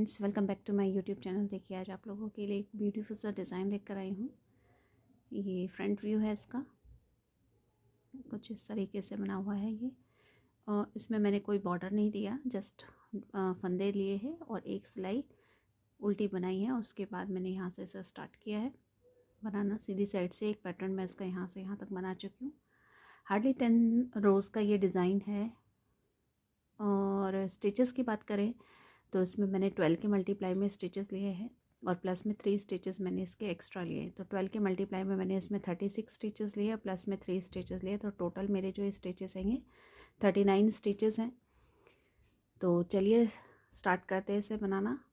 Friends, welcome back to my YouTube channel. देखिए आज आप लोगों के लिए एक ब्यूटीफुल सा डिज़ाइन लेकर आई हूँ। ये फ्रंट व्यू है इसका, कुछ इस तरीके से बना हुआ है ये। और इसमें मैंने कोई बॉर्डर नहीं दिया, जस्ट फंदे लिए हैं और एक सिलाई उल्टी बनाई है। उसके बाद मैंने यहाँ से इसे स्टार्ट किया है बनाना। सीधी साइड से एक पैटर्न मैं इसका यहाँ से यहाँ तक बना चुकी हूँ। हार्डली 10 रोज़ का ये डिज़ाइन है। और स्टिचेस की बात करें तो इसमें मैंने 12 के मल्टीप्लाई में स्टिचेस लिए हैं और प्लस में 3 स्टिचेस मैंने इसके एक्स्ट्रा लिए। तो 12 के मल्टीप्लाई में मैंने इसमें 36 स्टिचेस लिए, प्लस में 3 स्टिचेस लिए। तो टोटल मेरे जो स्टिचेस हैं ये 39 स्टिचेस हैं। तो चलिए स्टार्ट करते हैं इसे बनाना।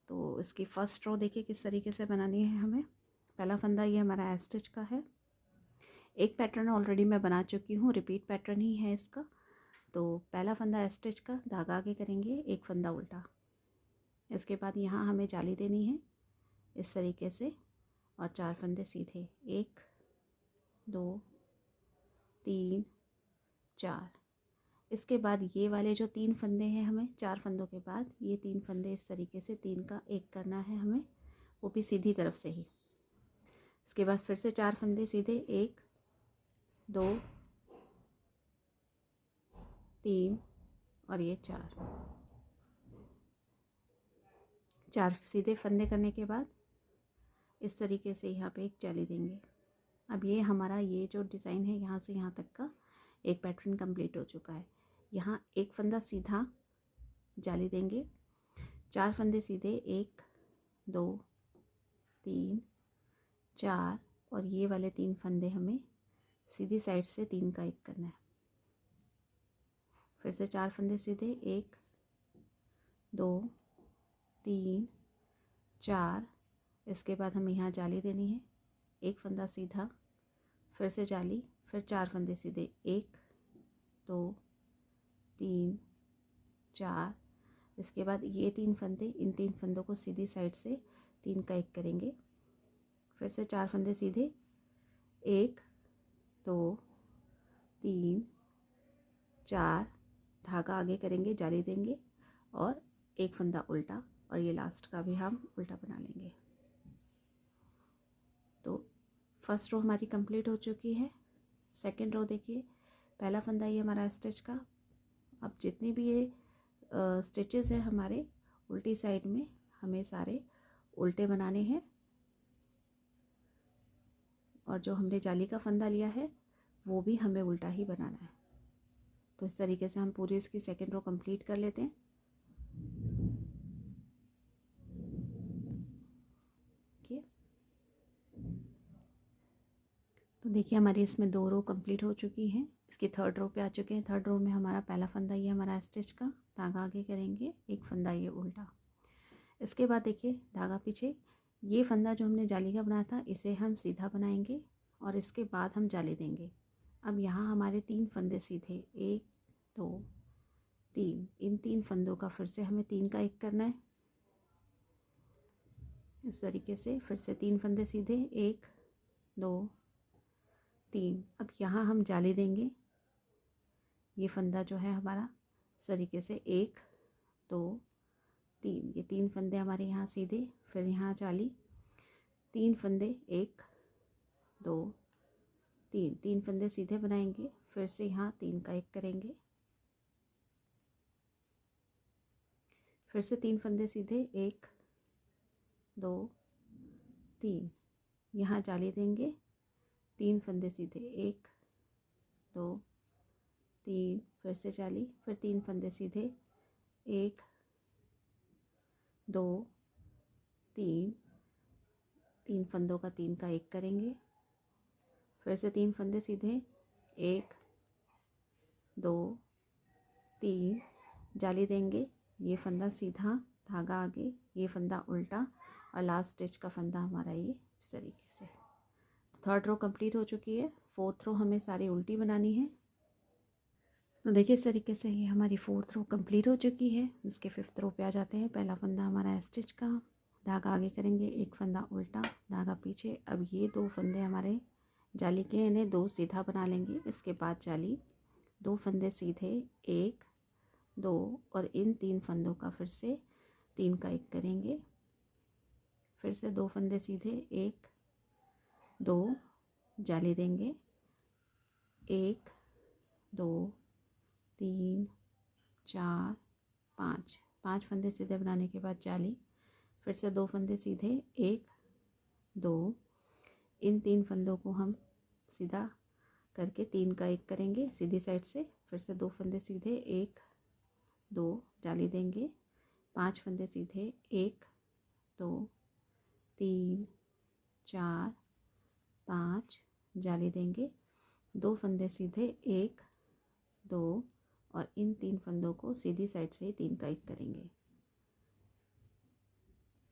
तो इसकी फ़र्स्ट रो देखिए किस तरीके से बनानी है हमें। पहला फंदा ये हमारा स्टिच का है। एक पैटर्न ऑलरेडी मैं बना चुकी हूँ, रिपीट पैटर्न ही है इसका। तो पहला फंदा स्टिच का, धागा आगे करेंगे, एक फंदा उल्टा। इसके बाद यहाँ हमें जाली देनी है इस तरीके से और 4 फंदे सीधे, 1 2 3 4। इसके बाद ये वाले जो 3 फंदे हैं, हमें 4 फंदों के बाद ये 3 फंदे इस तरीके से 3 का 1 करना है हमें, वो भी सीधी तरफ से ही। इसके बाद फिर से 4 फंदे सीधे, 1 2 3 और ये 4 सीधे फंदे करने के बाद इस तरीके से यहाँ पे एक जाली देंगे। अब ये हमारा ये जो डिज़ाइन है यहाँ से यहाँ तक का एक पैटर्न कंप्लीट हो चुका है। यहाँ एक फंदा सीधा जाली देंगे, 4 फंदे सीधे, 1 2 3 4 और ये वाले 3 फंदे हमें सीधी साइड से 3 का 1 करना है। फिर से 4 फंदे सीधे, 1 2 3 4। इसके बाद हमें यहाँ जाली देनी है, एक फंदा सीधा, फिर से जाली, फिर 4 फंदे सीधे, 1 2 3 4। इसके बाद ये 3 फंदे, इन 3 फंदों को सीधी साइड से 3 का 1 करेंगे। फिर से 4 फंदे सीधे, 1 2 3 4, धागा आगे करेंगे, जाली देंगे और एक फंदा उल्टा, और ये लास्ट का भी हम उल्टा बना लेंगे। तो फर्स्ट रो हमारी कंप्लीट हो चुकी है। सेकंड रो देखिए, पहला फंदा ये हमारा स्टिच का। अब जितनी भी ये स्टिचेस है हमारे उल्टी साइड में, हमें सारे उल्टे बनाने हैं। और जो हमने जाली का फंदा लिया है वो भी हमें उल्टा ही बनाना है। तो इस तरीके से हम पूरी इसकी सेकंड रो कंप्लीट कर लेते हैं। तो देखिए हमारी इसमें 2 रो कंप्लीट हो चुकी हैं। इसकी थर्ड रो पे आ चुके हैं। थर्ड रो में हमारा पहला फंदा ये हमारा स्टिच का, धागा आगे करेंगे, एक फंदा ये उल्टा। इसके बाद देखिए धागा पीछे, ये फंदा जो हमने जाली का बनाया था इसे हम सीधा बनाएंगे और इसके बाद हम जाली देंगे। अब यहाँ हमारे 3 फंदे सीधे, 1 2 3। इन 3 फंदों का फिर से हमें 3 का 1 करना है इस तरीके से। फिर से 3 फंदे सीधे, 1 2 3। अब यहाँ हम जाली देंगे। ये फंदा जो है हमारा इस तरीके से, 1 2 3, ये 3 फंदे हमारे यहाँ सीधे, फिर यहाँ जाली, 3 फंदे, 1 2 3, 3 फंदे सीधे बनाएंगे, फिर से यहाँ 3 का 1 करेंगे, फिर से 3 फंदे सीधे, 1 2 3, यहाँ जाली देंगे, 3 फंदे सीधे, 1 2 3, फिर से जाली, फिर 3 फंदे सीधे, 1 2 3, 3 फंदों का 3 का 1 करेंगे, फिर से 3 फंदे सीधे, 1 2 3, जाली देंगे, ये फंदा सीधा, धागा आगे, ये फंदा उल्टा और लास्ट स्टिच का फंदा हमारा ये इस तरीके से। तो थर्ड रो कंप्लीट हो चुकी है। फोर्थ रो हमें सारी उल्टी बनानी है। तो देखिए इस तरीके से ये हमारी फोर्थ रो कंप्लीट हो चुकी है। इसके फिफ्थ रो पे आ जाते हैं। पहला फंदा हमारा स्टिच का, धागा आगे करेंगे, एक फंदा उल्टा, धागा पीछे। अब ये 2 फंदे हमारे जाली के, इन्हें 2 सीधा बना लेंगे। इसके बाद जाली, 2 फंदे सीधे, 1 2 और इन 3 फंदों का फिर से 3 का 1 करेंगे। फिर से 2 फंदे सीधे, 1 2 जाली देंगे, 1 2 3 4 5, 5 फंदे सीधे बनाने के बाद जाली, फिर से 2 फंदे सीधे, 1 2, इन 3 फंदों को हम सीधा करके 3 का 1 करेंगे सीधी साइड से। फिर से 2 फंदे सीधे, 1 2 जाली देंगे, 5 फंदे सीधे, 1 2 3 4 5 जाली देंगे, 2 फंदे सीधे, 1 2, और इन 3 फंदों को सीधी साइड से ही 3 का 1 करेंगे।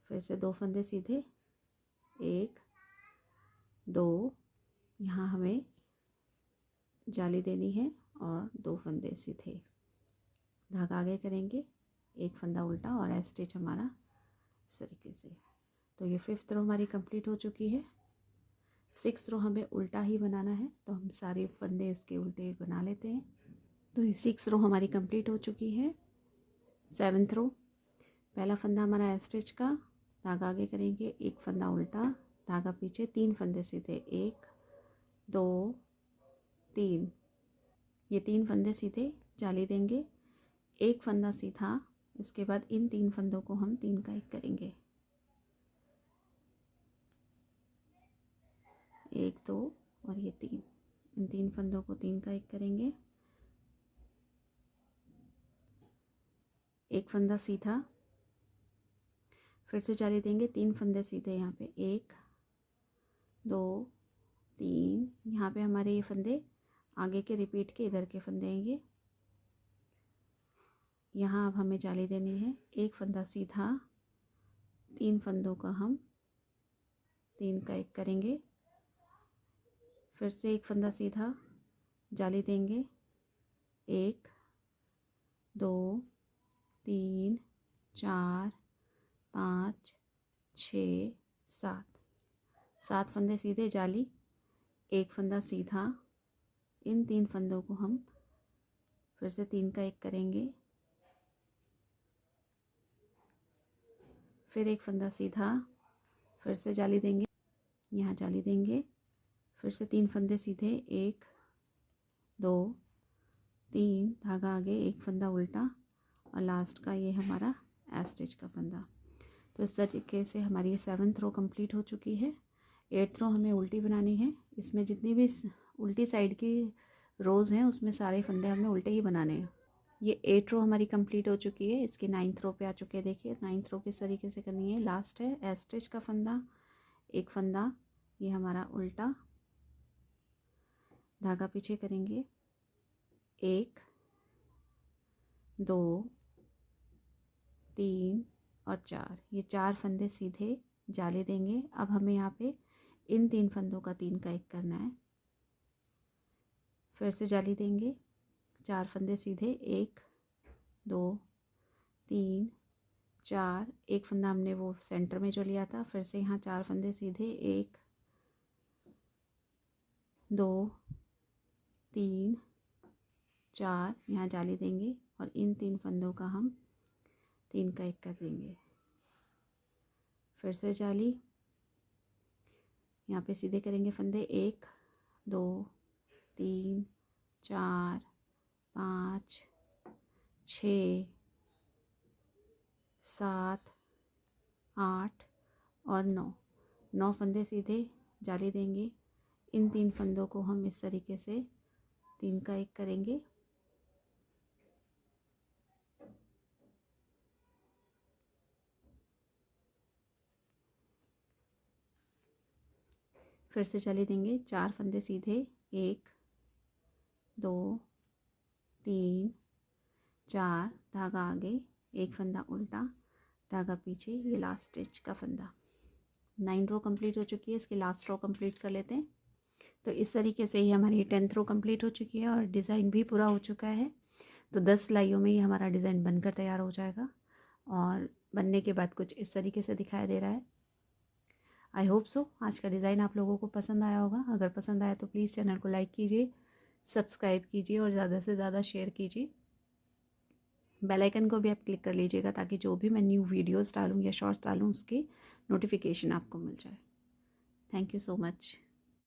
फिर से 2 फंदे सीधे, 1 2, यहाँ हमें जाली देनी है और 2 फंदे सीधे, धागा आगे करेंगे, 1 फंदा उल्टा और ऐ स्टिच हमारा इस तरीके से। तो ये 5th रो हमारी कंप्लीट हो चुकी है। 6th रो हमें उल्टा ही बनाना है, तो हम सारे फंदे इसके उल्टे बना लेते हैं। तो ये 6th रो हमारी कंप्लीट हो चुकी है। 7th रो, पहला फंदा हमारा ऐ स्टिच का, धागा आगे करेंगे, 1 फंदा उल्टा, धागा पीछे, 3 फंदे सीधे, 1 2 3, ये 3 फंदे सीधे जाली देंगे, 1 फंदा सीधा, इसके बाद इन 3 फंदों को हम 3 का 1 करेंगे, 1 2 और ये 3, इन 3 फंदों को 3 का 1 करेंगे, 1 फंदा सीधा, फिर से जाली देंगे, 3 फंदे सीधे, यहाँ पे 1 2 3, यहाँ पे हमारे ये फंदे आगे के रिपीट के इधर के फंदे हैं ये। यहाँ अब हमें जाली देनी है, 1 फंदा सीधा, 3 फंदों का हम 3 का 1 करेंगे, फिर से 1 फंदा सीधा, जाली देंगे, 1 2 3 4 5 6 7, 7 फंदे सीधे, जाली, 1 फंदा सीधा, इन 3 फंदों को हम फिर से 3 का 1 करेंगे, फिर 1 फंदा सीधा, फिर से जाली देंगे, यहाँ जाली देंगे, फिर से 3 फंदे सीधे, 1 2 3, धागा आगे, 1 फंदा उल्टा और लास्ट का ये हमारा ऐ स्टिच का फंदा। तो इस तरीके से हमारी ये 7th रो कंप्लीट हो चुकी है। 8th रो हमें उल्टी बनानी है, इसमें जितनी भी उल्टी साइड की रोज़ हैं उसमें सारे फंदे हमें उल्टे ही बनाने हैं। ये 8th रो हमारी कंप्लीट हो चुकी है। इसकी 9th रो पे आ चुके हैं। देखिए 9th रो किस तरीके से करनी है। लास्ट है ऐ स्टिच का फंदा, 1 फंदा, ये हमारा उल्टा, धागा पीछे करेंगे, 1 2 3 और 4, ये 4 फंदे सीधे जाली देंगे। अब हमें यहाँ पे इन 3 फंदों का 3 का 1 करना है, फिर से जाली देंगे, 4 फंदे सीधे, 1 2 3 4, 1 फंदा हमने वो सेंटर में जो लिया था, फिर से यहाँ 4 फंदे सीधे, 1 2 3 4, यहाँ जाली देंगे और इन 3 फंदों का हम 3 का 1 कर देंगे, फिर से जाली, यहाँ पे सीधे करेंगे फंदे, 1 2 3 4 5 6 7 8 और 9 फंदे सीधे जाली देंगे। इन 3 फंदों को हम इस तरीके से 3 का 1 करेंगे, फिर से जाली देंगे, 4 फंदे सीधे, 1 2 3 4, धागा आगे, 1 फंदा उल्टा, धागा पीछे, ये लास्ट स्टिच का फंदा। 9 रो कंप्लीट हो चुकी है। इसकी लास्ट रो कंप्लीट कर लेते हैं। तो इस तरीके से ही हमारी 10th रो कंप्लीट हो चुकी है और डिज़ाइन भी पूरा हो चुका है। तो 10 सिलाइयों में ही हमारा डिज़ाइन बनकर तैयार हो जाएगा और बनने के बाद कुछ इस तरीके से दिखाई दे रहा है। आई होप सो आज का डिज़ाइन आप लोगों को पसंद आया होगा। अगर पसंद आया तो प्लीज़ चैनल को लाइक कीजिए, सब्सक्राइब कीजिए और ज़्यादा से ज़्यादा शेयर कीजिए। बेल आइकन को भी आप क्लिक कर लीजिएगा ताकि जो भी मैं न्यू वीडियोस डालूँ या शॉर्ट्स डालूँ उसकी नोटिफिकेशन आपको मिल जाए। Thank you so much.